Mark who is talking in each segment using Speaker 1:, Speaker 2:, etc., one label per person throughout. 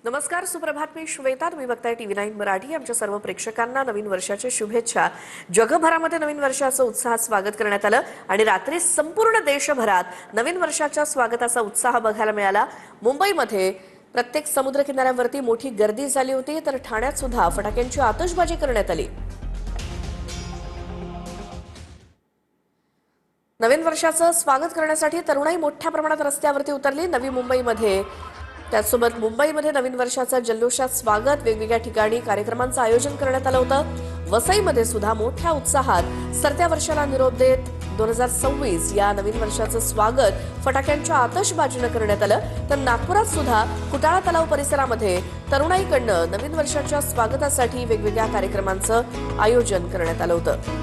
Speaker 1: नमस्कार, सुप्रभात. मी श्वेता. तुम्ही बघताय TV9 मराठी. आमच्या सर्व प्रेक्षकांना नवीन वर्षाच्या शुभेच्छा. जगभरामध्ये नवीन वर्षाचं उत्साहात स्वागत करण्यात आलं आणि रात्री संपूर्ण देशभरात नवीन वर्षाच्या स्वागताचा उत्साह बघायला मिळाला. मुंबईमध्ये प्रत्येक समुद्र किनाऱ्यावरती मोठी गर्दी झाली होती, तर ठाण्यात सुद्धा फटाक्यांची आतषबाजी करण्यात आली. नवीन वर्षाचं स्वागत करण्यासाठी तरुणाई मोठ्या प्रमाणात रस्त्यावरती उतरली. नवी मुंबईमध्ये त्याचसोबत मुंबईमध्ये नवीन वर्षाचं जल्लोषात स्वागत वेगवेगळ्या ठिकाणी कार्यक्रमांचं आयोजन करण्यात आलं होतं. वसईमध्ये सुद्धा मोठ्या उत्साहात सरत्या वर्षाला निरोप देत 2026 या नवीन वर्षाचं स्वागत फटाक्यांच्या आतषबाजीनं करण्यात आलं. तर नागपुरात सुद्धा कुटाळा तलाव परिसरामध्ये तरुणाईकडनं नवीन वर्षाच्या स्वागतासाठी वेगवेगळ्या कार्यक्रमांचं आयोजन करण्यात आलं होतं.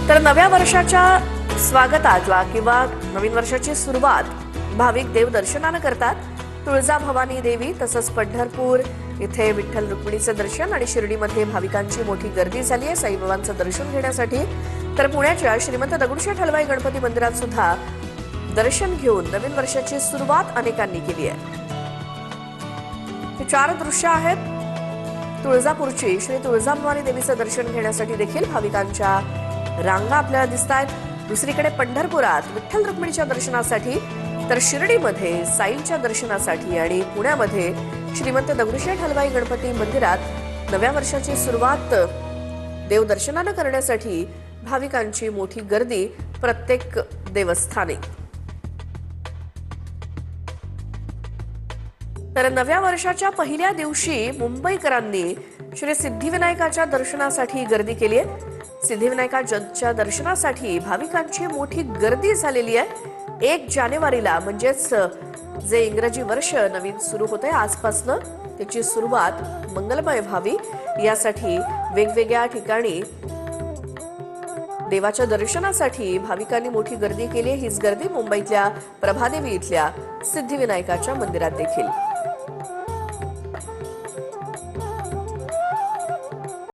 Speaker 1: तर नव्या वर्षाच्या स्वागताला किंवा नवीन वर्षाची सुरुवात भाविक देवदर्शनानं करतात. तुळजाभवानी देवी तसंच पंढरपूर इथे विठ्ठल रुक्मिणीचं दर्शन आणि शिर्डीमध्ये भाविकांची मोठी गर्दी झाली आहे साईबाबांचं दर्शन घेण्यासाठी. तर पुण्याच्या श्रीमंत दगडूशेठ हलवाई गणपती मंदिरात सुद्धा दर्शन घेऊन नवीन वर्षाची सुरुवात अनेकांनी केली आहे. ही 4 दृश्य आहेत. तुळजापूरची श्री तुळजाभवानी देवीचं दर्शन घेण्यासाठी देखील भाविकांच्या रांगा आपल्याला दिसतायत. दुसरीकडे पंढरपुरात विठ्ठल रुक्मिणीच्या दर्शनासाठी, तर शिर्डीमध्ये साईंच्या दर्शनासाठी आणि पुण्यामध्ये श्रीमंत दगडूशेठ हलवाई गणपती मंदिरात नव्या वर्षाची सुरुवात देवदर्शनानं करण्यासाठी भाविकांची मोठी गर्दी प्रत्येक देवस्थानी. तर नव्या वर्षाच्या पहिल्या दिवशी मुंबईकरांनी श्री सिद्धिविनायकाच्या दर्शनासाठी गर्दी केली आहे. सिद्धिविनायकाच्या दर्शनासाठी भाविकांची मोठी गर्दी झालेली आहे. 1 जानेवारीला म्हणजेच जे इंग्रजी वर्ष नवीन सुरू होते आजपासनं त्याची सुरुवात मंगलमय व्हावी यासाठी वेगवेगळ्या ठिकाणी देवाच्या दर्शनासाठी भाविकांनी मोठी गर्दी केली. हीच गर्दी मुंबईतल्या प्रभादेवी इथल्या सिद्धिविनायकाच्या मंदिरात देखील.